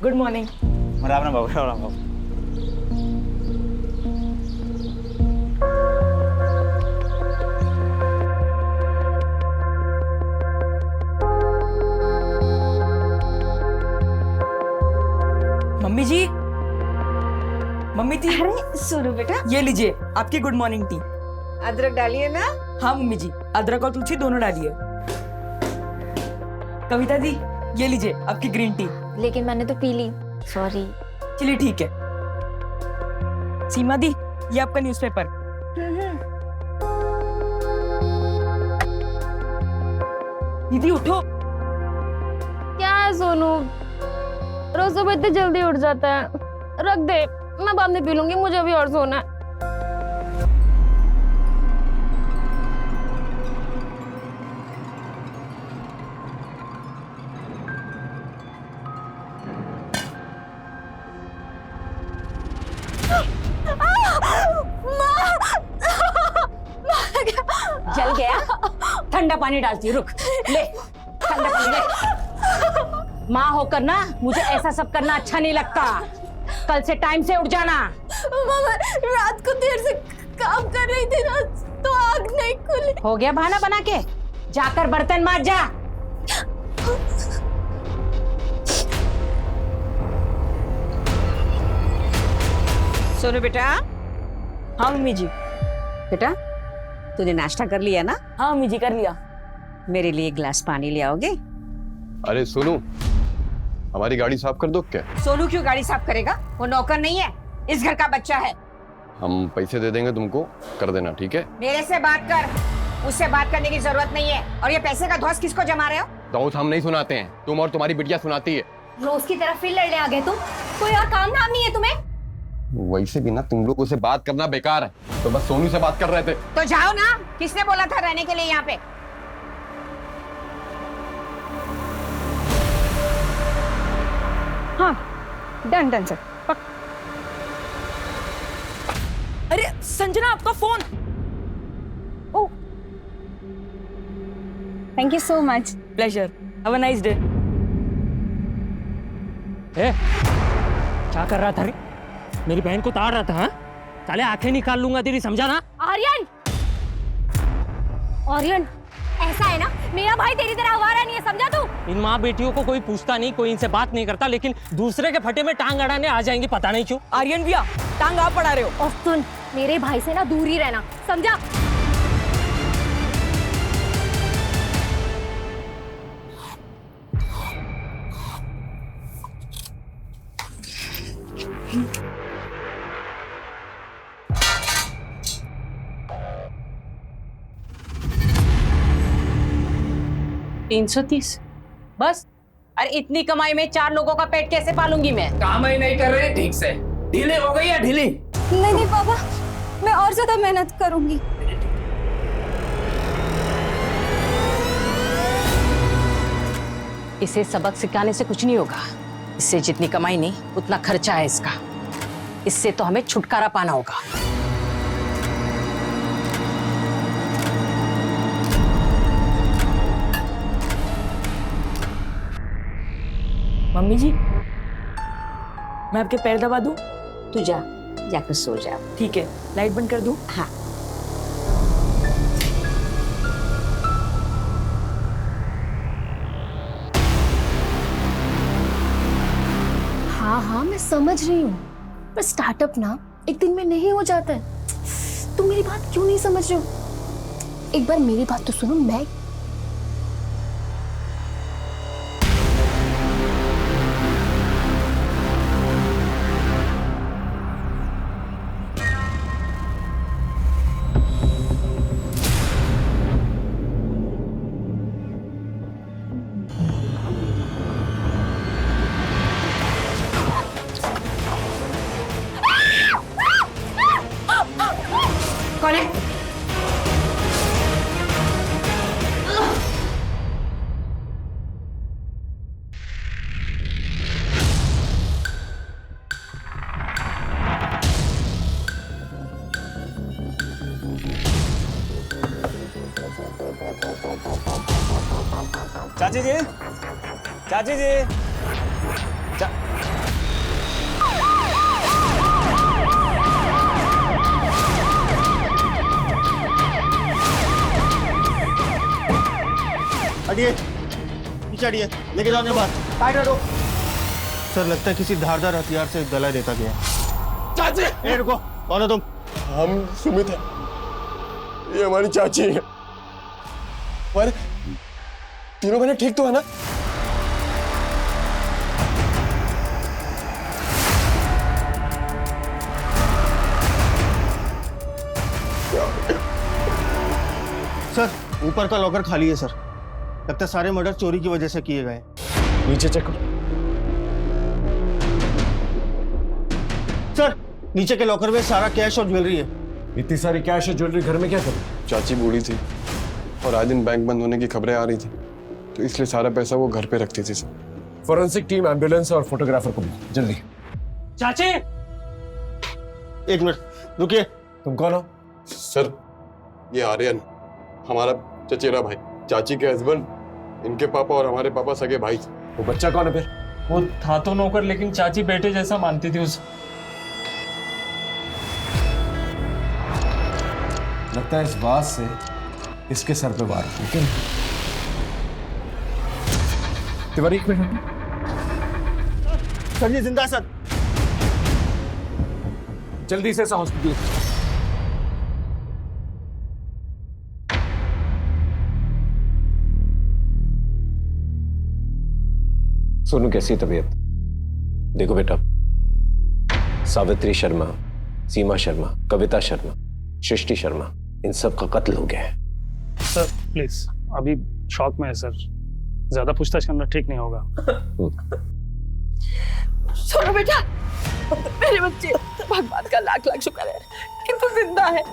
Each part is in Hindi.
Good morning. Ram Ram Babu, Ram Ram Babu. Mummy ji, mummy ji, अरे सोनू बेटा, ये लीजिए आपकी गुड मॉर्निंग टी। अदरक डालिए ना। हाँ मम्मी जी, अदरक और तुलसी दोनों डालिए। कविता दी, ये लीजिए आपकी ग्रीन टी। लेकिन मैंने तो पी ली, सॉरी। चलिए ठीक है। सीमा दी, ये आपका न्यूज़पेपर। दीदी उठो। क्या है सोनू, रोज सुबह इतनी जल्दी उठ जाता है। रख दे, मैं बाद में पी लूंगी, मुझे अभी और सोना है। जल गया? ठंडा पानी डालती हूँ, रुक। ले ठंडा पानी ले। माँ होकर ना मुझे ऐसा सब करना अच्छा नहीं लगता। कल से टाइम से उठ जाना। मामा, रात को देर से काम कर रही थी ना, तो आग नहीं खुली। हो गया बहाना बना के? जाकर बर्तन मांज जा। सोनू बेटा। हाँ मम्मी जी। बेटा तूने नाश्ता कर लिया ना? हाँ मम्मी जी, कर लिया। मेरे लिए एक गिलास पानी ले आओगे? अरे सोनू, हमारी गाड़ी साफ कर दो क्या? सोनू क्यों गाड़ी साफ करेगा? वो नौकर नहीं है, इस घर का बच्चा है। हम पैसे दे देंगे तुमको, कर देना, ठीक है? मेरे से बात कर, उससे बात करने की जरूरत नहीं है। और ये पैसे का धौंस किसको जमा रहे हो? धौंस हम नहीं सुनाते हैं, तुम और तुम्हारी बिटिया सुनाती है। रोज की तरह फिर लड़ने आ गए तुम। कोई और काम धाम नहीं है तुम्हें? वैसे भी ना तुम लोगों से बात करना बेकार है, तो बस सोनू से बात कर रहे थे। तो जाओ ना, किसने बोला था रहने के लिए यहाँ पे? हाँ डन डन सर। अरे संजना, आपका phone. Oh thank you so much. Pleasure, have a nice day. क्या कर रहा था रे? मेरी बहन को ताड़ रहा था। हाँ? साले आंखें निकाल लूंगा तेरी, समझा ना? आर्यन, आर्यन, ऐसा है ना, मेरा भाई तेरी तरह आवारा नहीं है, समझा तू? इन माँ बेटियों को कोई पूछता नहीं, कोई इनसे बात नहीं करता, लेकिन दूसरे के फटे में टांग अड़ाने आ जाएंगे, पता नहीं क्यों। आर्यन भैया, टांग आप पड़ा रहे हो। और सुन, मेरे भाई से ना दूर ही रहना, समझा? तीन 330 बस। अरे इतनी कमाई में 4 लोगों का पेट कैसे पालूंगी मैं? काम ही नहीं कर रहे ठीक से, ढीले हो गई है ढीली। नहीं नहीं पापा, मैं और ज्यादा मेहनत करूंगी। इसे सबक सिखाने से कुछ नहीं होगा। इससे जितनी कमाई नहीं, उतना खर्चा है इसका। इससे तो हमें छुटकारा पाना होगा। मम्मी जी, मैं आपके पैर दबा दूं? तू जा, जाकर सो जा। ठीक है, लाइट बंद कर दूं? हाँ। हाँ हाँ, मैं समझ रही हूँ, पर स्टार्टअप ना एक दिन में नहीं हो जाता है। तुम मेरी बात क्यों नहीं समझ रहे हो? एक बार मेरी बात तो सुनो। मैं कौन है? चाची जी, चाची जी, हटिए, पीछे हटिए, लेके जाओ बाहर। साइड हटो। सर लगता है किसी धारदार हथियार से गला देता गया। चाची ए रुको, कौन हो तुम? हम सुमित है, ये हमारी चाची है। पर तीनों बहनें ठीक तो है ना? सर ऊपर का लॉकर खाली है सर। लगता है सारे मर्डर चोरी की वजह से किए गए। नीचे चेक करो। सर नीचे के लॉकर में सारा कैश और ज्वेलरी है। इतनी सारी कैश और ज्वेलरी घर में क्या करूं? चाची बूढ़ी थी और आए दिन बैंक बंद होने की खबरें आ रही थी, तो इसलिए सारा पैसा वो घर पे रखती थी सर। फॉरेंसिक टीम, एम्बुलेंस और फोटोग्राफर को बुलाओ जल्दी। चाची, एक मिनट रुकिए। तुम कौन हो? सर ये आर्यन, हमारा चचेरा भाई, चाची के हस्बैंड, इनके पापा और हमारे पापा सगे भाई। वो बच्चा कौन है फिर? वो था तो नौकर, लेकिन चाची बेटे जैसा मानती थी उसे। लगता है इस बात से इसके सर पे वार। लेकिन तिवारी एक मिनट। सर जी जिंदा है सर। जल्दी से हॉस्पिटल। सोनू कैसी तबीयत? देखो बेटा, सावित्री शर्मा, सीमा शर्मा, कविता शर्मा, सृष्टि शर्मा, इन सब का कत्ल हो गया है। सर प्लीज, अभी शॉक में है सर, ज्यादा पूछताछ करना ठीक नहीं होगा। सोनू बेटा, मेरे बच्चे, भगवान का लाख लाख शुक्र है कि तू जिंदा है।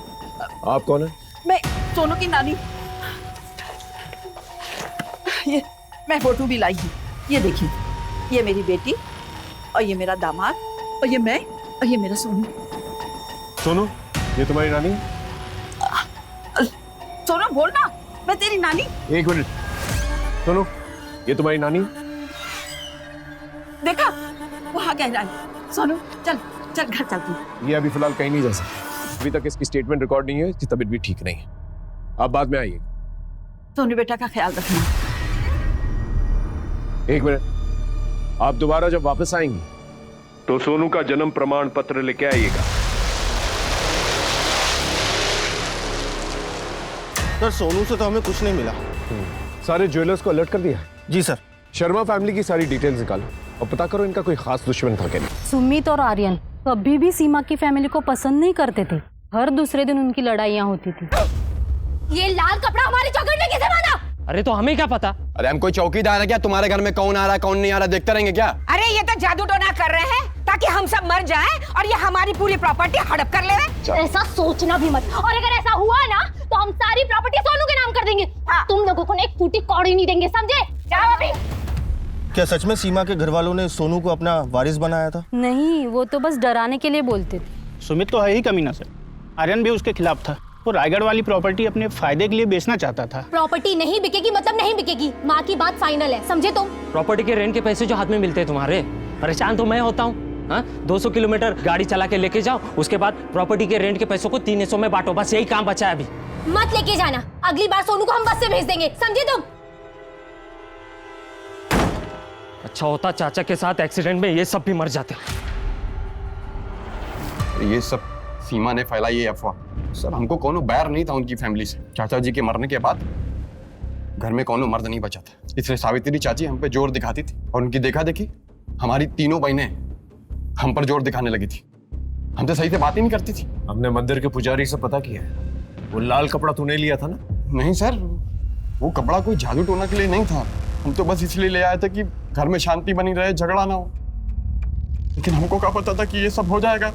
आप कौन है? मैं सोनू की नानी। ये मैं फोटो भी लाई हूँ, ये देखिए, ये मेरी बेटी और ये मेरा दामाद और ये मैं और ये मेरा सोनू। सोनू, ये तुम्हारी नानी? सोनू बोल ना, मैं तेरी नानी। एक मिनट। सोनू, ये तुम्हारी नानी? देखा, वहाँ कह रहा है। सोनू चल चल घर चलती। ये अभी फिलहाल कहीं नहीं जा सकती। अभी तक इसकी स्टेटमेंट रिकॉर्ड नहीं है, इसकी तबीयत भी ठीक नहीं है। आप बाद में आइए। सोनू बेटा का ख्याल रखना। एक मिनट, आप दोबारा जब वापस आएंगे तो सोनू का जन्म प्रमाण पत्र लेके आइएगा। सर सोनू से तो हमें कुछ नहीं मिला। सारे ज्वेलर्स को अलर्ट कर दिया? जी सर। शर्मा फैमिली की सारी डिटेल्स निकालो और पता करो इनका कोई खास दुश्मन था क्या नहीं। सुमित और आर्यन कभी भी सीमा की फैमिली को पसंद नहीं करते थे। हर दूसरे दिन उनकी लड़ाइयाँ होती थी। ये लाल कपड़ा हमारी चौखट में कैसे बांधा? अरे तो हमें क्या पता? अरे हम कोई चौकीदार है क्या? तुम्हारे घर में कौन आ रहा है कौन नहीं आ रहा देखते रहेंगे क्या? अरे ये तो जादू टोना कर रहे हैं ताकि हम सब मर जाएं और ये हमारी पूरी प्रॉपर्टी हड़प कर ले। ऐसा सोचना भी मत, और अगर ऐसा हुआ ना तो हम सारी प्रॉपर्टी सोनू के नाम कर देंगे। हाँ। तुम लोगों को एक फूटी कौड़ी नहीं देंगे, समझे? जाओ अभी। क्या सच में सीमा के घर वालों ने सोनू को अपना वारिस बनाया था? नहीं, वो तो बस डराने के लिए बोलते थे। सुमित तो है ही कमीना सर, आर्यन भी उसके खिलाफ था। वो रायगढ़ वाली प्रॉपर्टी अपने फायदे के लिए बेचना चाहता था। प्रॉपर्टी नहीं बिकेगी मतलब नहीं बिकेगी, माँ की बात फाइनल है, समझे तुम? प्रॉपर्टी के रेंट के पैसे जो हाथ में मिलते हैं तुम्हारे, परेशान तो मैं होता हूँ। 200 किलोमीटर गाड़ी चला के लेके जाओ, उसके बाद प्रॉपर्टी के रेंट के पैसों को 3 हिस्सों में बांटो, बस यही काम बचा है अभी। मत लेके जाना, अगली बार सोनू को हम बस से भेज देंगे, समझे तुम? अच्छा होता चाचा के साथ एक्सीडेंट में ये सब भी मर जाते। ये सब सीमा ने फैलाई ये अफवाह। सर हमको कोनो बैर नहीं था उनकी फैमिली से। चाचा जी के मरने के बाद घर में कोनो मर्द नहीं बचा था, इसलिए सावित्री चाची हम पे जोर दिखाती थी और उनकी देखा देखी हमारी तीनों बहनें हम पर जोर दिखाने लगी थी। हमसे सही से बात ही नहीं करती थी। हमने मंदिर के पुजारी से पता किया, वो लाल कपड़ा तूने लिया था ना? नहीं सर, वो कपड़ा कोई जादू टोना के लिए नहीं था। हम तो बस इसलिए ले आए थे कि घर में शांति बनी रहे, झगड़ा ना हो। लेकिन हमको क्या पता था कि ये सब हो जाएगा।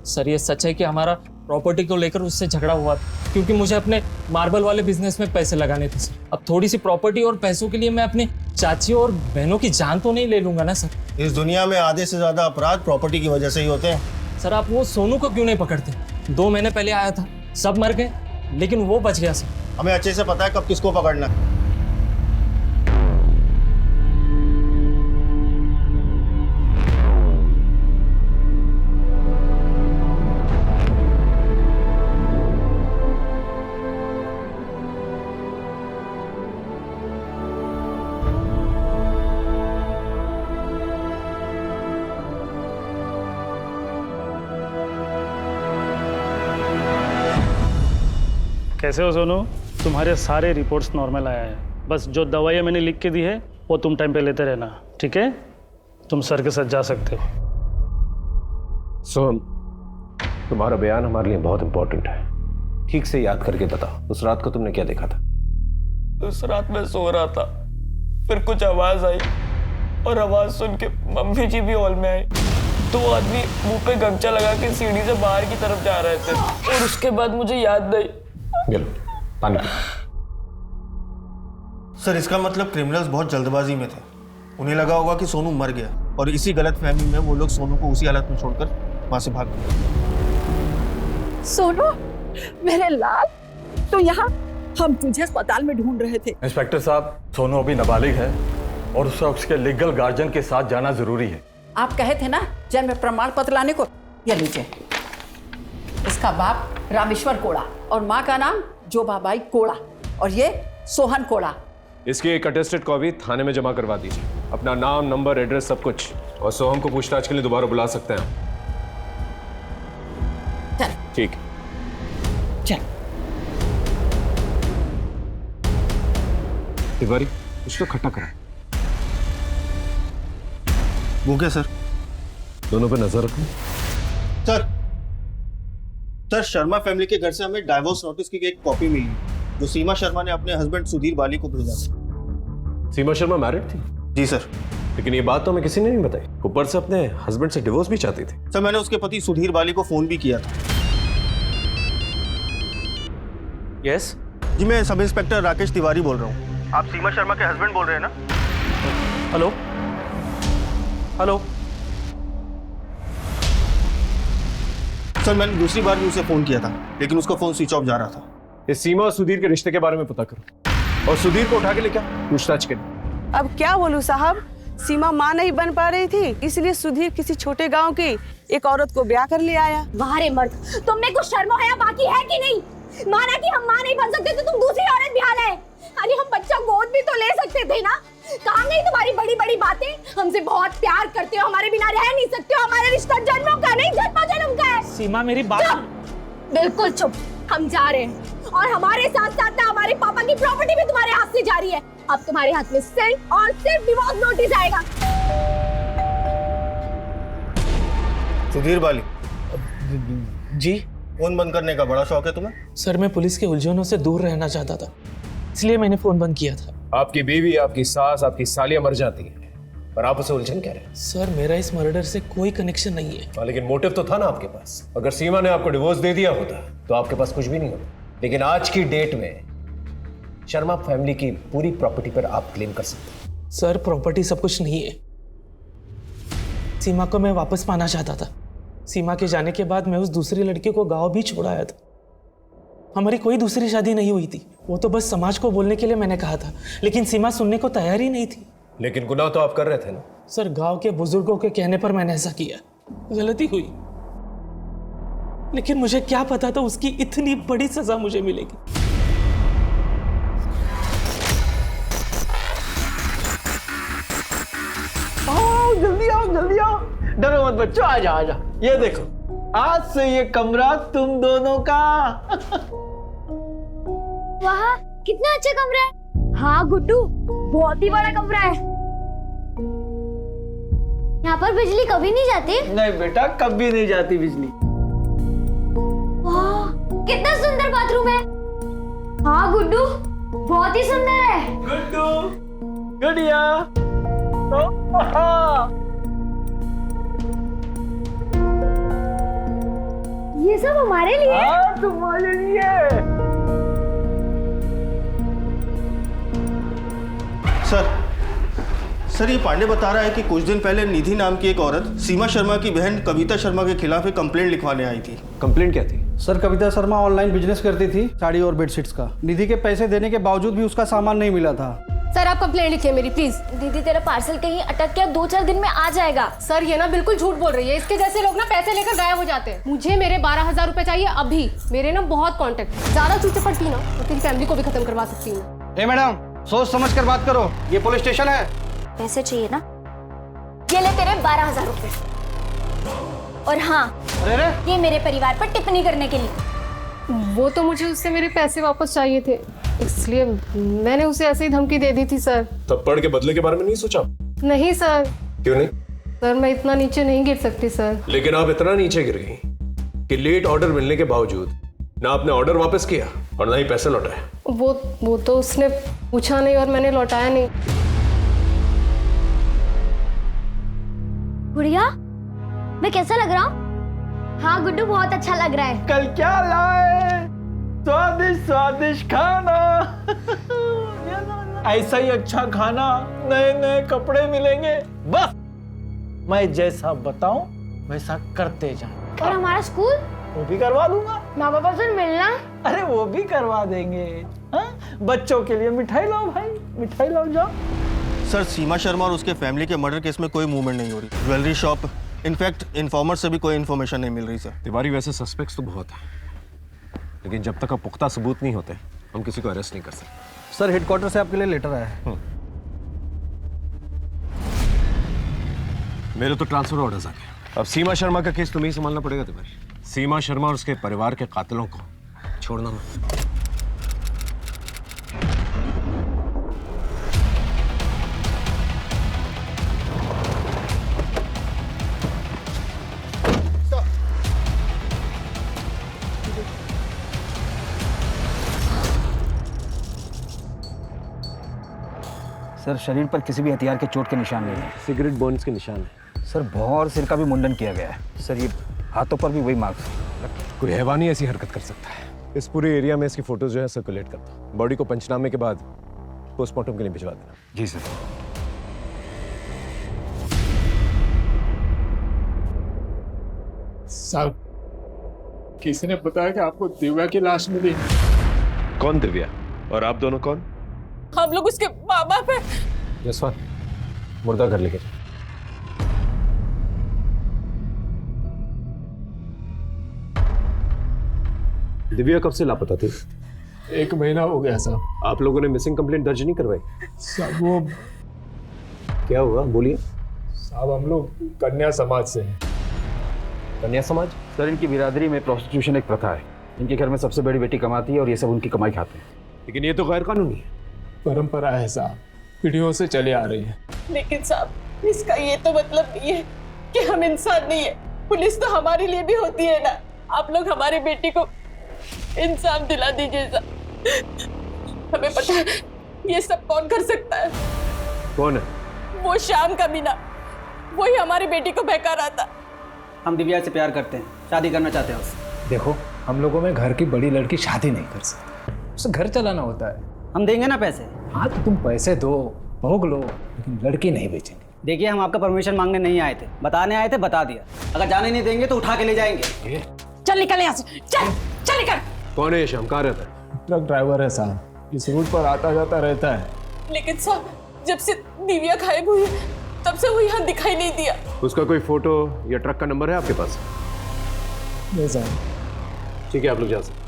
सर ये सच है कि हमारा प्रॉपर्टी को लेकर उससे झगड़ा हुआ था, क्योंकि मुझे अपने मार्बल वाले बिजनेस में पैसे लगाने थे सर। अब थोड़ी सी प्रॉपर्टी और पैसों के लिए मैं अपने चाची और बहनों की जान तो नहीं ले लूंगा ना सर। इस दुनिया में आधे से ज्यादा अपराध प्रॉपर्टी की वजह से ही होते हैं। सर आप वो सोनू को क्यों नहीं पकड़ते? 2 महीने पहले आया था, सब मर गए, लेकिन वो बच गया सर। हमें अच्छे से पता है कब किसको पकड़ना है। कैसे हो सोनू? तुम्हारे सारे रिपोर्ट्स नॉर्मल आया है, बस जो दवाइयाँ मैंने लिख के दी है वो तुम टाइम पे लेते रहना, ठीक है? तुम सर के साथ जा सकते हो। सोहम, तुम्हारा बयान हमारे लिए बहुत इंपॉर्टेंट है। ठीक से याद करके बताओ, उस रात को तुमने क्या देखा था? उस रात मैं सो रहा था, फिर कुछ आवाज आई और आवाज सुन के मम्मी जी भी हॉल में आई। 2 आदमी मुंह पे गमछा लगा के सीढ़ी से बाहर की तरफ जा रहे थे और उसके बाद मुझे याद नहीं। गिलो, पानी पी। सर इसका मतलब क्रिमिनल्स बहुत जल्दबाजी में थे। उन्हें लगा होगा कि सोनू मर गया और इसी गलतफहमी में वो लोग सोनू को उसी हालत में छोड़कर वहां से भाग गए। सोनू, मेरे लाल, तो यहाँ हम तुझे अस्पताल में ढूंढ रहे थे। इंस्पेक्टर साहब, सोनू अभी नाबालिग है और उसे उसके लीगल गार्जियन के साथ जाना जरूरी है। आप कहे थे ना जन्म प्रमाण पत्र लाने को, ये लीजिए। इसका बाप रामेश्वर कोड़ा और माँ का नाम जोबाबाई कोड़ा और ये सोहन कोड़ा। इसकी एक अटेस्टेड कॉपी थाने में जमा करवा दीजिए, अपना नाम, नंबर, एड्रेस सब कुछ, और सोहम को पूछताछ के लिए दोबारा बुला सकते हैं। चल ठीक। चल। तिवारी, कुछ तो खट्टा करा। वो क्या सर? दोनों पे नजर रखो। सर शर्मा फैमिली के घर से हमें डाइवोर्स नोटिस की एक कॉपी मिली जो सीमा शर्मा ने अपने हस्बैंड सुधीर बाली को भेजा था। सीमा शर्मा मैरिड थी? जी सर। लेकिन ये बात तो हमें किसी ने नहीं बताई। ऊपर से अपने हस्बैंड से डिवोर्स भी चाहती थी। सर मैंने उसके पति सुधीर बाली को फोन भी किया था। यस जी, मैं सब इंस्पेक्टर राकेश तिवारी बोल रहा हूँ। आप सीमा शर्मा के हस्बैंड बोल रहे हैं ना? Hello hello. सर मैंने दूसरी बार भी उसे फोन किया था लेकिन उसका फोन स्विच ऑफ जा रहा था। इस सीमा और सुधीर के रिश्ते के बारे में पता करो और सुधीर को उठा के लेके पूछताछ करें। अब क्या बोलूं साहब, सीमा माँ नहीं बन पा रही थी, इसलिए सुधीर किसी छोटे गांव की एक औरत को ब्याह कर ले आया। वाह रे मर्द, तुम में कुछ शर्म हया बाकी है कि नहीं? माना कि हम माँ नहीं बन सकते तो तुम दूसरी औरत ब्याह लाए। अरे हम बच्चा गोद भी तो ले सकते थे ना। कहाँ गई तुम्हारी बड़ी बड़ी बातें? हमसे बहुत प्यार करते हो, हमारे बिना रह नहीं सकते हो, हमारा रिश्ता जन्मों का नहीं जन्मों जन्म का है। सीमा मेरी बात। बिल्कुल चुप, हम जा रहे हैं और हमारे साथ साथ ना हमारे पापा की प्रॉपर्टी भी तुम्हारे हाथ से जा रही है। अब तुम्हारे हाथ में सिर्फ और सिर्फ डिवोर्स नोटिस आएगा। सुधीर बाली जी। फोन बंद करने का बड़ा शौक है तुम्हें? सर मैं पुलिस के उलझनों से दूर रहना चाहता था, इसलिए मैंने फोन बंद किया था। आपकी बीवी, आपकी सास, आपकी सालियां मर जाती है और आप उसे उलझन कह रहे हैं? सर मेरा इस मर्डर से कोई कनेक्शन नहीं है। लेकिन मोटिव तो था ना आपके पास। अगर सीमा ने आपको डिवोर्स दे दिया होता तो आपके पास कुछ भी नहीं होता। लेकिन आज की डेट में शर्मा फैमिली की पूरी प्रॉपर्टी पर आप क्लेम कर सकते हैं। सर प्रॉपर्टी सब कुछ नहीं है। सीमा को मैं वापस पाना चाहता था। सीमा के जाने के बाद मैं उस दूसरी लड़की को गांव भी छोड़ आया था। हमारी कोई दूसरी शादी नहीं हुई थी, वो तो बस समाज को बोलने के लिए मैंने कहा था, लेकिन सीमा सुनने को तैयार ही नहीं थी। लेकिन गुनाह तो आप कर रहे थे ना? सर गांव के बुजुर्गों के कहने पर मैंने ऐसा किया, गलती हुई, लेकिन मुझे क्या पता था उसकी इतनी बड़ी सजा मुझे मिलेगी। आओ जल्दी आओ जल्दी आओ, डरो मत बच्चों, आ जा आ जा। ये देखो, आज से ये कमरा तुम दोनों का। वाह कितना अच्छा कमरा है। हाँ गुड्डू, बहुत ही बड़ा कमरा है। यहाँ पर बिजली कभी नहीं जाती? नहीं बेटा, कभी नहीं जाती बिजली। वाह कितना सुंदर बाथरूम है। हाँ गुड्डू, बहुत ही सुंदर है। गुड्डू, गुड़िया, ये सब हमारे लिए? हाँ तुम्हारे लिए। सर ये पांडे बता रहा है कि कुछ दिन पहले निधि नाम की एक औरत सीमा शर्मा की बहन कविता शर्मा के खिलाफ एक कंप्लेंट लिखवाने आई थी। कंप्लेंट क्या थी? Sir Kavita Sharma online business करती थी, साड़ी और बेडशीट्स का। निधि के पैसे देने के बावजूद भी उसका सामान नहीं मिला था। सर आप कंप्लेंट लिखिए मेरी प्लीज। दीदी तेरा पार्सल कहीं अटक गया, 2-4 दिन में आ जाएगा। सर ये ना बिल्कुल झूठ बोल रही है। इसके जैसे लोग ना पैसे लेकर गायब हो जाते हैं। मुझे मेरे 12,000 रुपए चाहिए अभी। मेरे ना बहुत कॉन्टेक्ट, ज्यादा चूचे पड़ती ना तो तेरी फैमिली को भी खत्म करवा सकती हूँ। ए मैडम, सोच समझ कर बात करो, ये पुलिस स्टेशन है। पैसे चाहिए ना, ये ले तेरे 12,000 रुपए। और हाँ, ये मेरे परिवार पर टिप्पणी करने के लिए। वो तो मुझे उससे मेरे पैसे वापस चाहिए थे, इसलिए मैंने उसे ऐसे ही धमकी दे दी थी सर। तब पढ़ के बदले के बारे में नहीं सोचा? नहीं सर। क्यों नहीं? सर मैं इतना नीचे नहीं गिर सकती सर। लेकिन आप इतना नीचे गिर गई कि लेट ऑर्डर मिलने के बावजूद ना आपने ऑर्डर वापस किया और ना ही पैसे लौटाए। वो तो उसने पूछा नहीं और मैंने लौटाया नहीं। गुड़िया, मैं कैसा लग रहा हूँ? हाँ गुड्डू, बहुत अच्छा लग रहा है। कल क्या लाए? स्वादिष्ट स्वादिष्ट खाना। ऐसा ही अच्छा खाना, नए नए कपड़े मिलेंगे। बस मैं जैसा बताऊं वैसा करते जाओ। और हमारा स्कूल? वो भी करवा दूंगा। माँ बाबा से मिलना? अरे वो भी करवा देंगे। हाँ? बच्चों के लिए मिठाई लाओ भाई, मिठाई लाओ जाओ। सर, सीमा शर्मा और उसके फैमिली के मर्डर केस में कोई मूवमेंट नहीं हो रही। ज्वेलरी शॉप, इनफैक्ट इन्फॉर्मर से भी कोई इन्फॉर्मेशन नहीं मिल रही सर। तिवारी, वैसे सस्पेक्ट्स तो बहुत हैं, लेकिन जब तक पुख्ता सबूत नहीं होते हम किसी को अरेस्ट नहीं कर सकते। सर, हेडक्वार्टर से आपके लिए लेटर आया है। मेरे तो ट्रांसफर ऑर्डर्स आ गए। अब सीमा शर्मा का केस तुम्हें ही संभालना पड़ेगा तिवारी। सीमा शर्मा और उसके परिवार के कातिलों को छोड़ना मत। सर, शरीर पर किसी भी हथियार के चोट के निशान नहीं है। सिगरेट बर्न्स के निशान है। सर, भौं और सिर का भी मुंडन किया गया है। सर, ये हाथों पर भी वही मार्क्स है। कोई हैवानी ऐसी हरकत कर सकता है? इस पूरे एरिया में इसकी फोटोज जो है सर्कुलेट करता हूं। बॉडी को पंचनामे के बाद पोस्टमार्टम के लिए भिजवा देना। जी सर। साहब, किसी ने बताया कि आपको दिव्या की लाश मिली। कौन दिव्या और आप दोनों कौन? हम लोग उसके माँ बाप है। जसवाल, मुर्दा घर लेके जा। दिव्या कब से लापता थी? 1 महीना हो गया साहब। आप लोगों ने मिसिंग कंप्लेंट दर्ज नहीं करवाई? साहब वो क्या हुआ, बोलिए। साहब हम लोग कन्या समाज से हैं। कन्या समाज? सर, इनकी बिरादरी में प्रोस्टिट्यूशन एक प्रथा है। इनके घर में सबसे बड़ी बेटी कमाती है और ये सब उनकी कमाई खाते हैं। लेकिन ये तो गैर कानूनी है। परंपरा है साहब, पीढ़ियों से चले आ रही है। लेकिन साहब, इसका ये तो मतलब नहीं है कि हम इंसान नहीं है। पुलिस तो हमारे लिए भी होती है ना। आप लोग हमारी बेटी को इंसाफ दिला दीजिए साहब। हमें पता है ये सब कौन कर सकता है। कौन है? वो शाम का मीना, वही हमारी बेटी को बहका रहा था। हम दिव्या से प्यार करते हैं, शादी करना चाहते हैं उससे। देखो, हम लोगों में घर की बड़ी लड़की शादी नहीं कर सकती, उसे घर चलाना होता है। हम देंगे ना पैसे। हाँ तो तुम पैसे दो, भोग लो, लेकिन लड़की नहीं बेचेंगे। देखिए, हम आपका परमिशन मांगने नहीं आए थे, बताने आए थे, बता दिया। अगर जाने नहीं देंगे तो उठा के ले जाएंगे। चल निकल यहाँ से, चल चल निकल। कौन है ये शाम? कहाँ रहता है? ट्रक ड्राइवर है साहब, इस रूट पर आता जाता रहता है। लेकिन साहब, जब से दिव्या गायब हुई है तब से वो यहाँ दिखाई नहीं दिया। उसका कोई फोटो या ट्रक का नंबर है आपके पास? नहीं साहब। ठीक है, आप लोग जा सकते।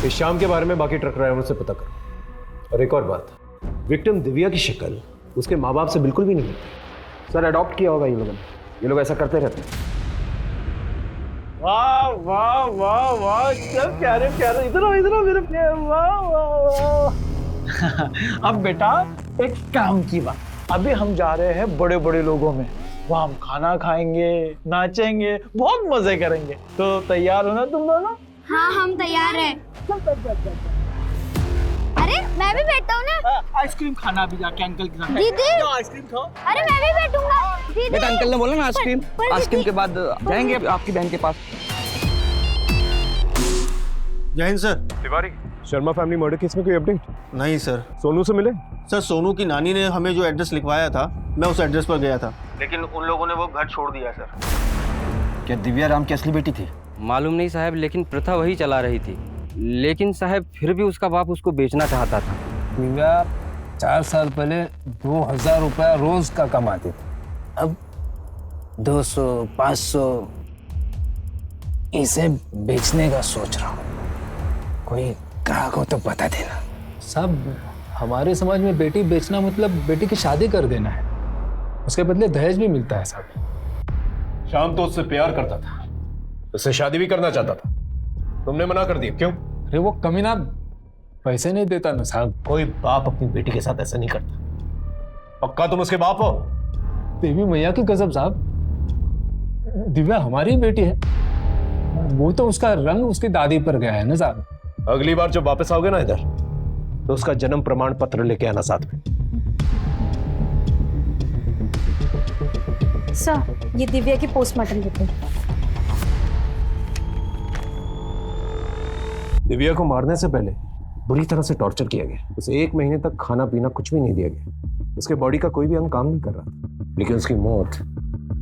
इस शाम के बारे में बाकी ट्रक ड्राइवर से पता करो। और एक और बात, विक्टिम दिव्या की शक्ल उसके माँ बाप से बिल्कुल भी नहीं मिलती। सर, अडॉप्ट किया होगा ये लोग ऐसा करते रहते हैं। वाह वाह वाह वाह, क्या प्यारे प्यारे। इधर आओ, इधर आओ मेरे प्यारे। वाह वाह वाह। अब बेटा एक काम की बात, अभी हम जा रहे हैं बड़े बड़े लोगों में। वहाँ हम खाना खाएंगे, नाचेंगे, बहुत मजे करेंगे। तो तैयार हो ना तुम दोनों? हाँ, हम तैयार हैं। अरे मैं भी बैठता हूँ ना। आइसक्रीम खाना भी जाके अंकल के साथ। दीदी, आइसक्रीम खाओ। अरे मैं भी बैठूंगा। दीदी, बेटा, अंकल ने बोला ना आइसक्रीम। आइसक्रीम के बाद जाएंगे आपकी बहन के पास। जय Hind sir. Tiwari, Sharma family murder case में कोई अपडेट? नहीं सर। सोनू से मिले? सर, सोनू की नानी ने हमें जो एड्रेस लिखवाया था, मैं उस एड्रेस पर गया था, लेकिन उन लोगों ने वो घर छोड़ दिया सर। क्या दिव्या राम की असली बेटी थी? मालूम नहीं साहब, लेकिन प्रथा वही चला रही थी। लेकिन साहब, फिर भी उसका बाप उसको बेचना चाहता था। दिव्या 4 साल पहले 2000 रुपया रोज का कमाती थी, अब 200, 500 इसे बेचने का सोच रहा हूँ। कोई ग्राहक हो तो बता देना। साहब, हमारे समाज में बेटी बेचना मतलब बेटी की शादी कर देना है, उसके बदले दहेज भी मिलता है साहब। शाम तो उससे प्यार करता था, उससे शादी भी करना चाहता था, तुमने मना कर दिया, क्यों? अरे वो कमीना पैसे नहीं देता ना साहब। कोई बाप अपनी बेटी के साथ ऐसा नहीं करता। पक्का तुम उसके बाप हो? देवी मैया की कसम साहब, दिव्या हमारी ही बेटी है। वो तो उसका रंग उसकी दादी पर गया है ना साहब। अगली बार जब वापस आओगे ना इधर, तो उसका जन्म प्रमाण पत्र लेके आना साथ में। सर, ये दिव्या की पोस्टमार्टम रिपोर्ट। दिव्या को मारने से पहले बुरी तरह से टॉर्चर किया गया। उसे 1 महीने तक खाना पीना कुछ भी नहीं दिया गया। उसके बॉडी का कोई भी अंग काम नहीं कर रहा था, लेकिन उसकी मौत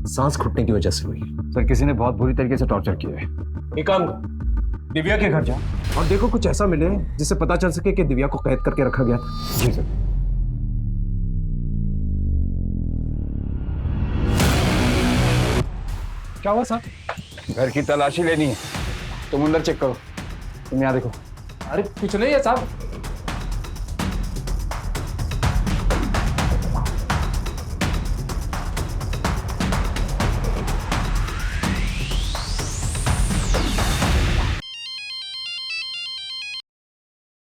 सांस घुटने की वजह से हुई। सर किसी ने बहुत बुरी तरीके से टॉर्चर किया है। एक काम कर, दिव्या के घर जा और देखो कुछ ऐसा मिले जिससे पता चल सके कि दिव्या को कैद करके रखा गया था। जी सर। क्या हुआ सर? घर की तलाशी लेनी है, तुम अंदर चेक करो। तुम यहाँ देखो। अरे कुछ नहीं है साहब।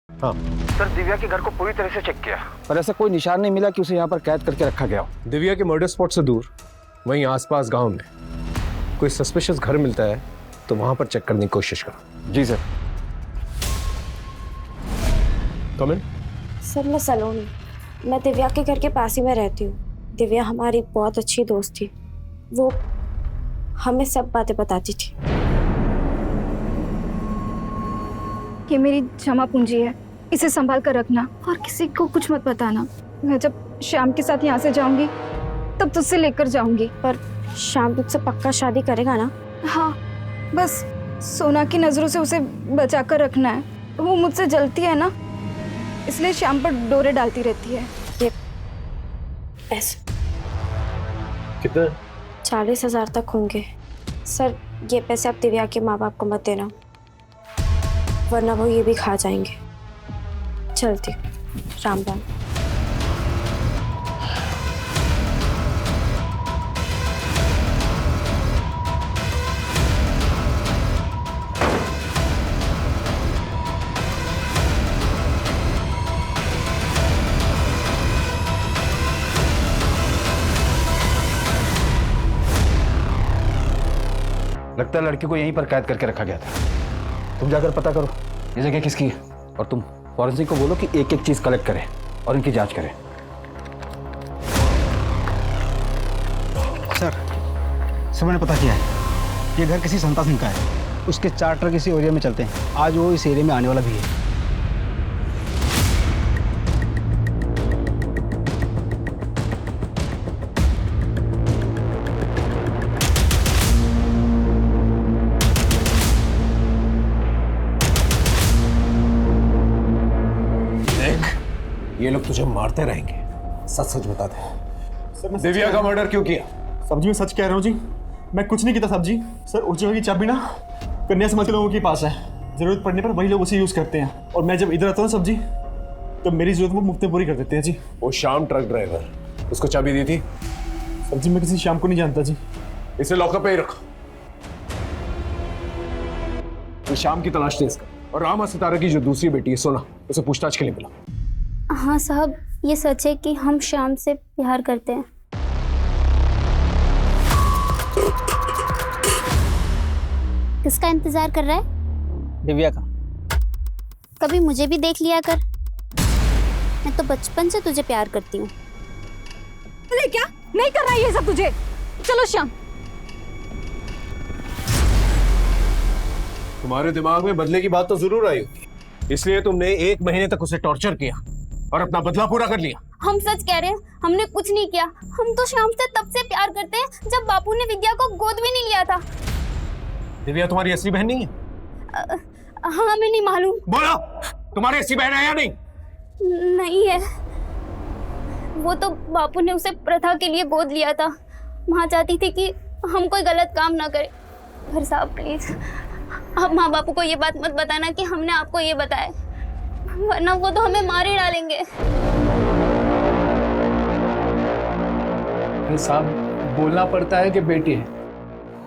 हाँ सर, दिव्या के घर को पूरी तरह से चेक किया, पर ऐसा कोई निशान नहीं मिला कि उसे यहाँ पर कैद करके रखा गया हो। दिव्या के मर्डर स्पॉट से दूर वहीं आसपास गांव में कोई सस्पिशियस घर मिलता है तो वहां पर चेक करने की कोशिश करो। जी सर। कम इन। सर मैं सलोनी, मैं दिव्या के घर के पास ही में रहती हूँ। दिव्या हमारी बहुत अच्छी दोस्त थी। वो हमें सब बातें बताती थी। ये मेरी जमा पूंजी है, इसे संभाल कर रखना और किसी को कुछ मत बताना। मैं जब श्याम के साथ यहाँ से जाऊंगी तब तुझसे लेकर जाऊंगी। पर श्याम तुझसे पक्का शादी करेगा ना? हाँ, बस सोना की नजरों से उसे बचा कर रखना है। वो मुझसे जलती है ना, इसलिए श्याम पर डोरे डालती रहती है। ये पैसे कितने? 40,000 तक होंगे। सर ये पैसे आप दिव्या के माँ बाप को मत देना, वरना वो ये भी खा जाएंगे। चलती, राम राम। लगता है लड़की को यहीं पर कैद करके रखा गया था। तुम जाकर पता करो ये जगह किसकी है, और तुम फॉरेंसिक को बोलो कि एक एक चीज कलेक्ट करें और इनकी जांच करें। सर मैंने पता किया है, ये घर किसी संता सिंह का है। उसके 4 ट्रक इसी एरिया में चलते हैं। आज वो इस एरिया में आने वाला भी है। ये लोग तुझे मारते रहेंगे, सच सच बता दे। सर मैं दिव्या का मर्डर क्यों किया? सब्जी में सच कह रहा हूँ जी, मैं कुछ नहीं किया सब्जी। सर उस जगह की चाबी ना कन्या समाज के लोगों के पास है। जरूरत पड़ने पर वही लोग उसे यूज करते हैं, और मैं जब इधर आता हूँ सब्जी तो मेरी जरूरत वो मुफ्त में पूरी कर देते हैं जी। वो शाम ट्रक ड्राइवर, उसको चाबी दी थी? सब्जी मैं किसी शाम को नहीं जानता जी। इसे लॉकअप पे ही रखो। तो शाम की तलाश दे इसका, और रामा सितारा की जो दूसरी बेटी है सोना, उसे पूछताछ के लिए मिला। हाँ साहब, ये सच है कि हम श्याम से प्यार करते हैं। किसका इंतजार कर रहा है? दिव्या का। कभी मुझे भी देख लिया कर, मैं तो बचपन से तुझे प्यार करती हूँ। अरे क्या नहीं कर रहा है ये सब तुझे? चलो श्याम। तुम्हारे दिमाग में बदले की बात तो जरूर आई होगी, इसलिए तुमने 1 महीने तक उसे टॉर्चर किया और अपना बदला पूरा कर लिया। हम सच कह रहे हैं, हमने कुछ नहीं किया। हम तो श्याम से तब से प्यार करते हैं जब बापू ने विद्या को गोद भी नहीं लिया था। दिव्या तुम्हारी असली बहन नहीं है? हाँ हमें नहीं मालूम। बोलो, तुम्हारी असली बहन है या नहीं? नहीं है, वो तो बापू ने उसे प्रथा के लिए गोद लिया था। माँ चाहती थी कि हम कोई गलत काम ना करें। पर साहब प्लीज, आप माँ बापू को ये बात मत बताना कि हमने आपको ये बताया, वरना वो तो हमें मार ही डालेंगे। साहब बोलना पड़ता है कि बेटी है,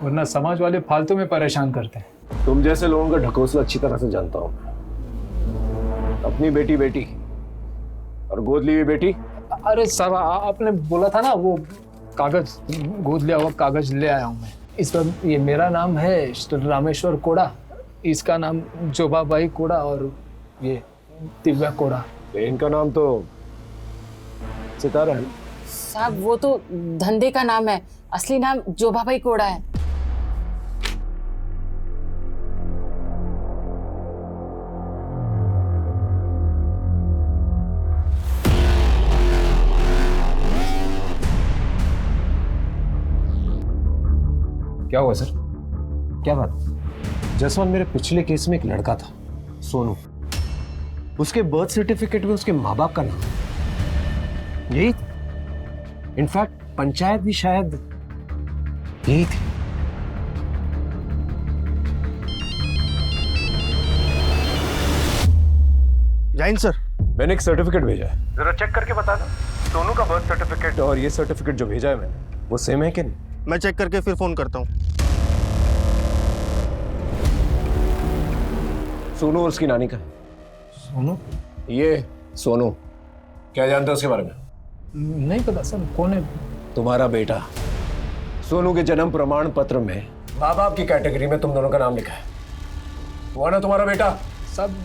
वरना समाज वाले फालतू में परेशान करते हैं। तुम जैसे लोगों का ढकोसला अच्छी तरह से जानता हूं। अपनी बेटी बेटी और गोद ली हुई बेटी। अरे साहब आपने बोला था ना वो कागज, गोद लिया हुआ कागज ले आया हूँ मैं। इस पर ये मेरा नाम है रामेश्वर कोड़ा, इसका नाम जोबाबाई कोड़ा और ये दिव्या कोड़ा। इनका नाम तो सितारा है। साहब वो तो धंधे का नाम है, असली नाम जोबाबाई कोड़ा है। क्या हुआ सर? क्या बात? जसवंत, मेरे पिछले केस में एक लड़का था सोनू, उसके बर्थ सर्टिफिकेट में उसके माँ बाप का नाम यही, इनफैक्ट पंचायत भी शायद यही थी। जैन सर, मैंने एक सर्टिफिकेट भेजा है, जरा चेक करके बता दो। सोनू का बर्थ सर्टिफिकेट और ये सर्टिफिकेट जो भेजा है मैंने, वो सेम है कि नहीं? मैं चेक करके फिर फोन करता हूँ। सोनू और उसकी नानी का। सोनू? ये सोनू, क्या जानते हो उसके बारे में? नहीं पता सर, कौन है? तुम्हारा बेटा। सोनू के जन्म प्रमाण पत्र में माँ बाप की कैटेगरी में तुम दोनों का नाम लिखा है। वो ना तुम्हारा बेटा? सब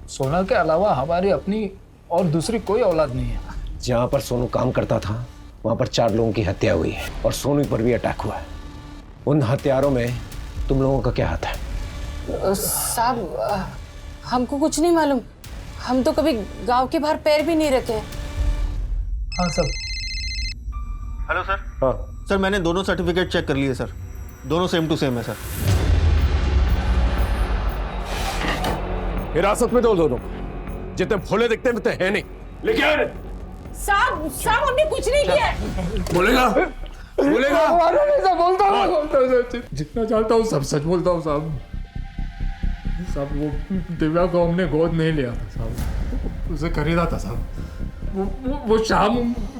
सोना के अलावा हमारी अपनी और दूसरी कोई औलाद नहीं है। जहाँ पर सोनू काम करता था वहाँ पर 4 लोगों की हत्या हुई है और सोनू पर भी अटैक हुआ है। उन हत्यारों में तुम लोगों का क्या हाथ है? साहब हमको कुछ नहीं मालूम, हम तो कभी गांव के बाहर पैर भी नहीं रखे। हाँ सर। Hello sir. हाँ सर, मैंने दोनों सर्टिफिकेट चेक कर लिए सर, दोनों सेम टू सेम है सर। हिरासत में दो दोनों, जितने भोले दिखते हैं उतने हैं नहीं। लेकिन साहब हमने कुछ नहीं किया। बोलेगा बोलता हूँ, जितना जानता हूँ सब सच बोलता हूँ साहब। साहब वो दिव्या को हमने गोद नहीं लिया था साहब, उसे खरीदा था साहब। वो शाम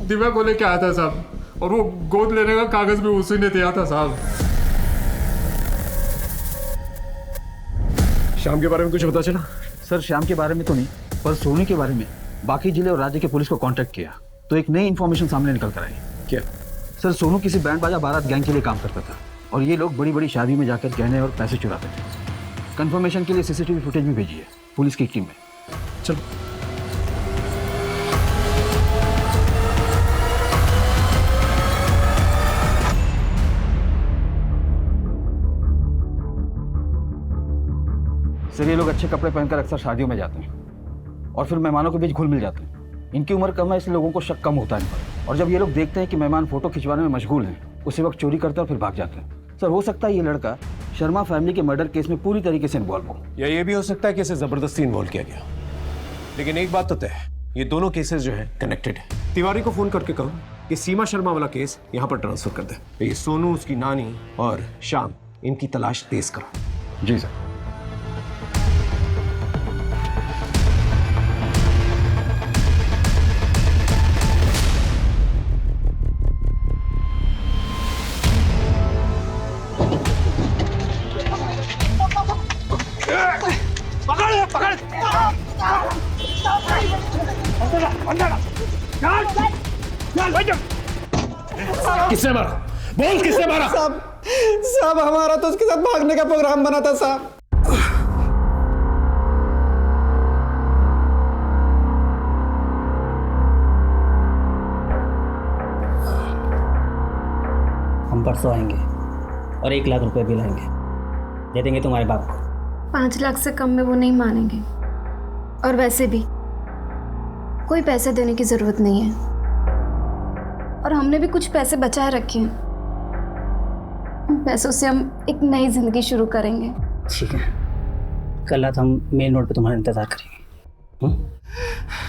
दिव्या को लेके आया था साहब, और वो गोद लेने का कागज भी उसी ने दिया था साहब। शाम के बारे में कुछ पता चला? सर श्याम के बारे में तो नहीं, पर सोनू के बारे में बाकी जिले और राज्य के पुलिस को कांटेक्ट किया तो एक नई इन्फॉर्मेशन सामने निकल कर आई। क्या? सर सोनू किसी बैंड बाजा बारात गैंग के लिए काम करता था और ये लोग बड़ी बड़ी शादी में जाकर गहने और पैसे चुराते थे। कंफर्मेशन के लिए सीसीटीवी फुटेज भी भेजी है पुलिस की टीम में। चलो। सर ये लोग अच्छे कपड़े पहनकर अक्सर शादियों में जाते हैं और फिर मेहमानों के बीच घुल मिल जाते हैं। इनकी उम्र कम है इसलिए लोगों को शक कम होता है इन पर, और जब ये लोग देखते हैं कि मेहमान फोटो खिंचवाने में मशगूल हैं उसी वक्त चोरी करते हैं और फिर भाग जाते हैं। सर हो सकता है ये लड़का शर्मा फैमिली के मर्डर केस में पूरी तरीके से इन्वॉल्व हो, या ये भी हो सकता है कि इसे जबरदस्ती इन्वॉल्व किया गया। लेकिन एक बात तो तय है, ये दोनों केसेस जो है कनेक्टेड है। तिवारी को फोन करके कहो कि सीमा शर्मा वाला केस यहाँ पर ट्रांसफर कर दे। ये सोनू, उसकी नानी और श्याम, इनकी तलाश तेज करो। जी सर। किसने मारा? बोल किसने मारा? साहब हमारा तो उसके साथ भागने का प्रोग्राम बना था साहब। हम परसों आएंगे और 1 लाख रुपए भी लाएंगे, दे देंगे तुम्हारे बाप को। 5 लाख से कम में वो नहीं मानेंगे, और वैसे भी कोई पैसे देने की जरूरत नहीं है, और हमने भी कुछ पैसे बचाए रखे हैं। उन पैसों से हम एक नई जिंदगी शुरू करेंगे। ठीक है, कल रात हम मेन रोड पे तुम्हारा इंतजार करेंगे।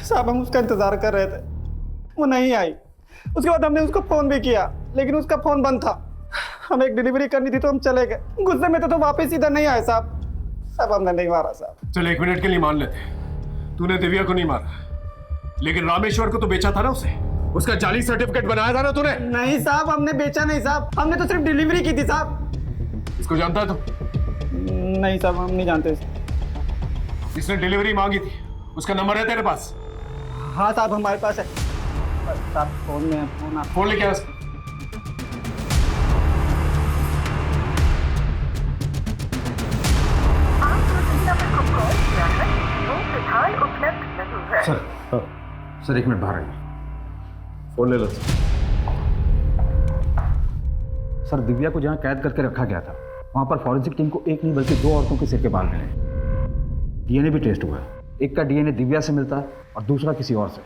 साहब हम उसका इंतजार कर रहे थे, वो नहीं आई। उसके बाद हमने उसको फोन भी किया लेकिन उसका फोन बंद था। हमें एक डिलीवरी करनी थी तो हम चले गए, गुस्से में तो वापस इधर नहीं आए साहब। साहब हमने नहीं मारा साहब। चल 1 मिनट के लिए मान लेते, तूने दिव्या को नहीं मारा, लेकिन रामेश्वर को तो बेचा था ना उसे, उसका जाली सर्टिफिकेट बनाया था ना तूने? नहीं साहब हमने बेचा नहीं साहब, हमने तो सिर्फ डिलीवरी की थी साहब। इसको जानता है तू? नहीं साहब, हम नहीं जानते। जिसने डिलीवरी मांगी थी उसका नंबर है तेरे पास? हाँ साहब, हमारे पास है साहब, फोन में है, फोन लेके आ उसका। सर 1 मिनट बाहर आइए। फोन ले लो। सर दिव्या को जहाँ कैद करके रखा गया था वहाँ पर फॉरेंसिक टीम को एक नहीं बल्कि 2 औरतों के सिर के बाल मिले। डीएनए भी टेस्ट हुआ है। एक का डीएनए दिव्या से मिलता है और दूसरा किसी और से।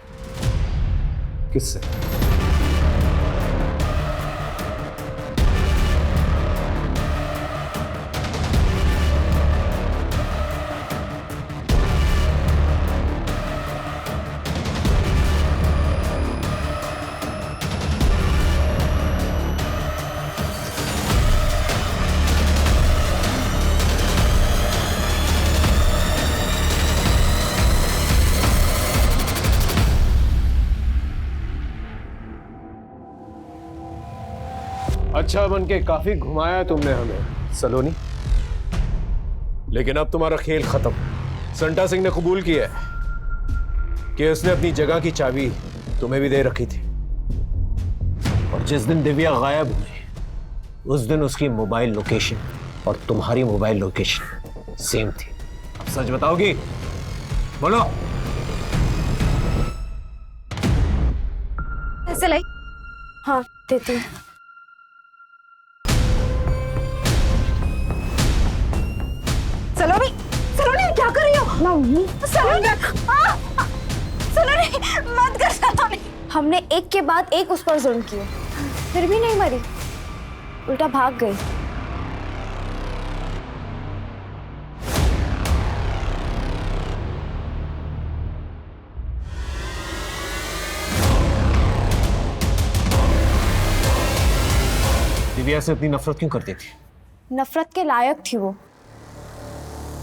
किससे? अच्छा बन के काफी घुमाया तुमने हमें सलोनी, लेकिन अब तुम्हारा खेल खत्म। संटा सिंह ने कबूल किया है कि उसने अपनी जगह की चाबी तुम्हें भी दे रखी थी, और जिस दिन दिव्या गायब हुई उस दिन उसकी मोबाइल लोकेशन और तुम्हारी मोबाइल लोकेशन सेम थी। अब सच बताओगी? बोलो। ऐसे लाई। हाँ देती हूँ। सलोनी, सलोनी क्या कर रही हो? सलोनी, सलोनी मत कर सलोनी। हमने एक के बाद एक उस पर जुल्म किए, फिर भी नहीं मरी, उल्टा भाग गई। दिव्या से इतनी नफरत क्यों करती थी? नफरत के लायक थी वो।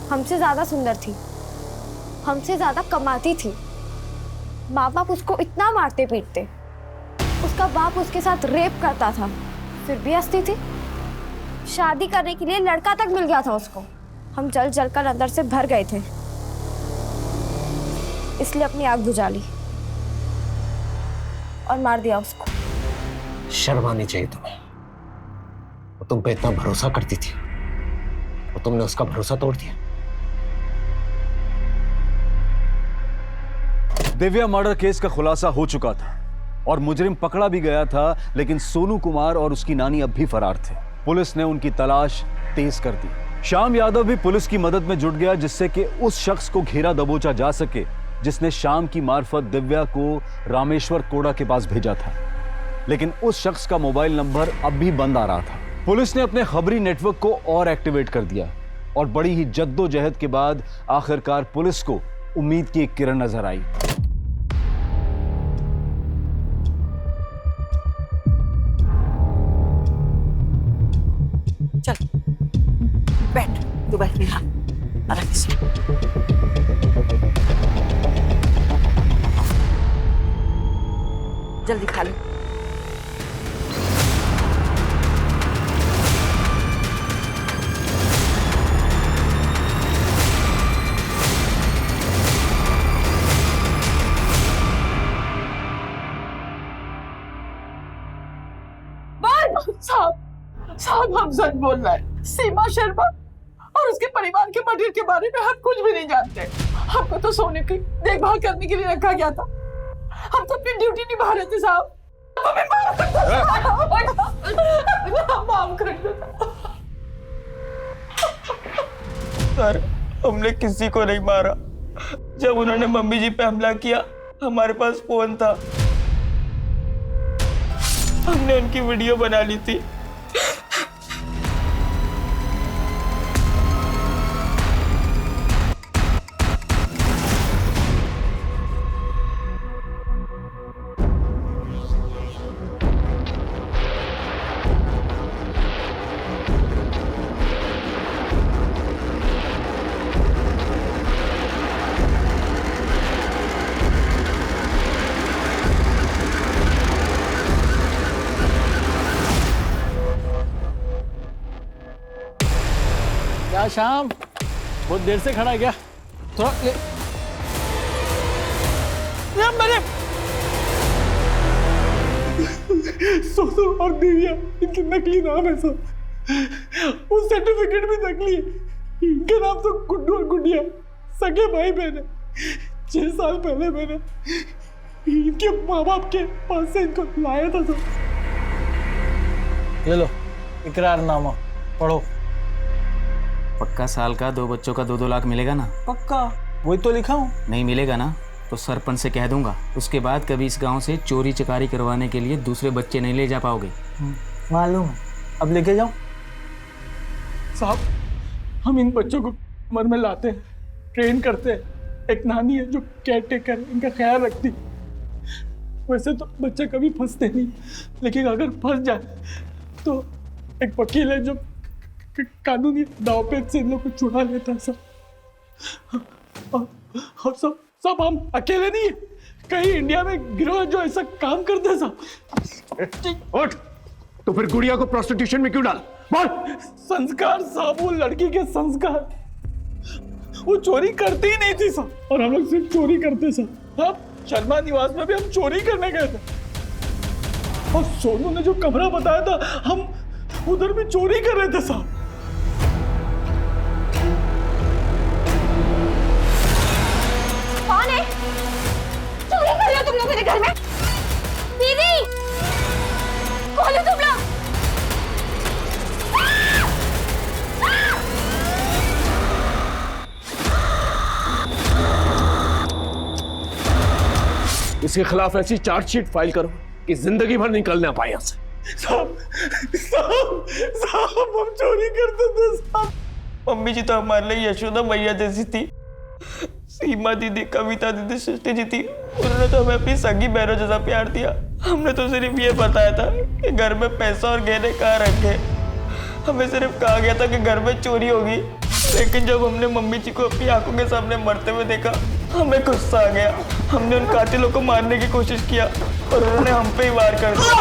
हमसे ज्यादा सुंदर थी, हमसे ज्यादा कमाती थी। माँ बाप उसको इतना मारते पीटते, उसका बाप उसके साथ रेप करता था, फिर भी हंसती थी। शादी करने के लिए लड़का तक मिल गया था उसको। हम जल जल कर अंदर से भर गए थे, इसलिए अपनी आग बुझा ली और मार दिया उसको। शर्म आनी चाहिए तुम्हें। वो तुम पे इतना भरोसा करती थी और तुमने उसका भरोसा तोड़ दिया। दिव्या मर्डर केस का खुलासा हो चुका था और मुजरिम पकड़ा भी गया था, लेकिन सोनू कुमार और उसकी नानी अब भी फरार थे। पुलिस ने उनकी तलाश तेज कर दी। श्याम यादव भी पुलिस की मदद में जुट गया, जिससे कि उस शख्स को घेरा दबोचा जा सके जिसने शाम की मार्फत दिव्या को रामेश्वर कोड़ा के पास भेजा था। लेकिन उस शख्स का मोबाइल नंबर अब भी बंद आ रहा था। पुलिस ने अपने खबरी नेटवर्क को और एक्टिवेट कर दिया और बड़ी ही जद्दोजहद के बाद आखिरकार पुलिस को उम्मीद की एक किरण नजर आई। चल बैठ, तू बैठ मेरा आराम से। जल्दी खा लो। साहब हम सच बोल रहे हैं। सीमा शर्मा और उसके परिवार के मर्डर के बारे में हम कुछ भी नहीं जानते। हमको तो सोने की देखभाल करने के लिए रखा गया था, हम तो अपनी ड्यूटी निभा रहे थे साहब। हमें माफ कर दो। सर हमने किसी को नहीं मारा। जब उन्होंने मम्मी जी पे हमला किया हमारे पास फोन था, हमने उनकी वीडियो बना ली थी। क्या शाम, बहुत देर से खड़ा है क्या? थोड़ा मेरे सोनू और दिव्या, इनके नकली नाम है सब। उस सर्टिफिकेट भी नकली है। इनका नाम तो गुड्डू और गुडिया सगे भाई बहन है। 6 साल पहले मैंने इनके माँ बाप के पास से इनको लाया था सब। ले लो इकरारनामा, पढ़ो। पक्का साल का 2 बच्चों का 2-2 लाख मिलेगा ना? पक्का, वही तो लिखा हूँ। नहीं मिलेगा ना तो सरपंच से कह दूंगा। उसके बाद कभी इस गांव से चोरी चकारी करवाने के लिए दूसरे बच्चे नहीं ले जा पाओगे। मालूम है, अब लेके जाओ। साहब, हम इन बच्चों को उम्र में लाते हैं, ट्रेन करते हैं। एक नानी है जो केयर टेकर इनका ख्याल रखती। वैसे तो बच्चे कभी फंसते नहीं, लेकिन अगर फंस जाए तो एक वकील है जो कानूनी दांवपेच से इन लोग को छुड़ा लेता है सब। और सब हम अकेले नहीं है, कहीं इंडिया में गिरोह जो ऐसा काम करते हैं सब। उठ, तो फिर गुड़िया को प्रोस्टिट्यूशन में क्यों डाल? बोल। संस्कार साहब, वो लड़की के संस्कार। वो चोरी करती ही नहीं थी सब, और हम लोग सिर्फ चोरी करते सब। हाँ, शर्मा निवास में भी हम चोरी करने गए थे, और सोनू ने जो कमरा बताया था हम उधर भी चोरी कर रहे थे साहब। कौन है? चोरी कर रहे हो तुम लोग मेरे घर में? दीदी, कौन है तुम लोग? इसके खिलाफ ऐसी चार्जशीट फाइल करो कि जिंदगी भर निकल ना पाए यहाँ से। साहब, हम चोरी करते थे साहब। मम्मी जी तो हमारे लिए यशोदा मैया जैसी थी। सीमा दीदी, कविता दीदी, सृष्टि जी थी। उन्होंने तो हमें अपनी सगी बहनों जैसा प्यार दिया। हमने तो सिर्फ ये बताया था कि घर में पैसा और गहने कहाँ रखे। हमें सिर्फ कहा गया था कि घर में चोरी होगी, लेकिन जब हमने मम्मी जी को अपनी आंखों के सामने मरते हुए देखा, हमें गुस्सा आ गया। हमने उन कातिलों को मारने की कोशिश किया और उन्होंने हम पे ही वार कर दिया।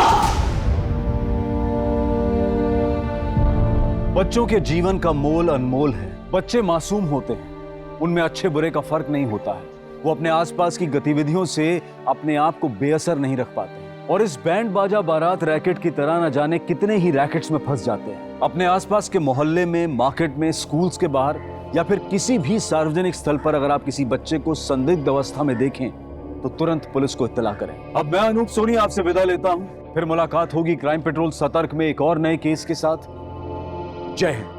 बच्चों के जीवन का मोल अनमोल है। बच्चे मासूम होते हैं, उनमें अच्छे बुरे का फर्क नहीं होता है। वो अपने आसपास की गतिविधियों से अपने आप को बेअसर नहीं रख पाते, और इस बैंड बाजा बारात रैकेट की तरह न जाने कितने ही रैकेट्स में फंस जाते हैं। अपने आसपास के मोहल्ले में, मार्केट में, स्कूल्स के बाहर या फिर किसी भी सार्वजनिक स्थल पर अगर आप किसी बच्चे को संदिग्ध अवस्था में देखें तो तुरंत पुलिस को इत्तला करें। अब मैं अनूप सोनी आपसे विदा लेता हूं, फिर मुलाकात होगी क्राइम पेट्रोल सतर्क में एक और नए केस के साथ। जय हिंद।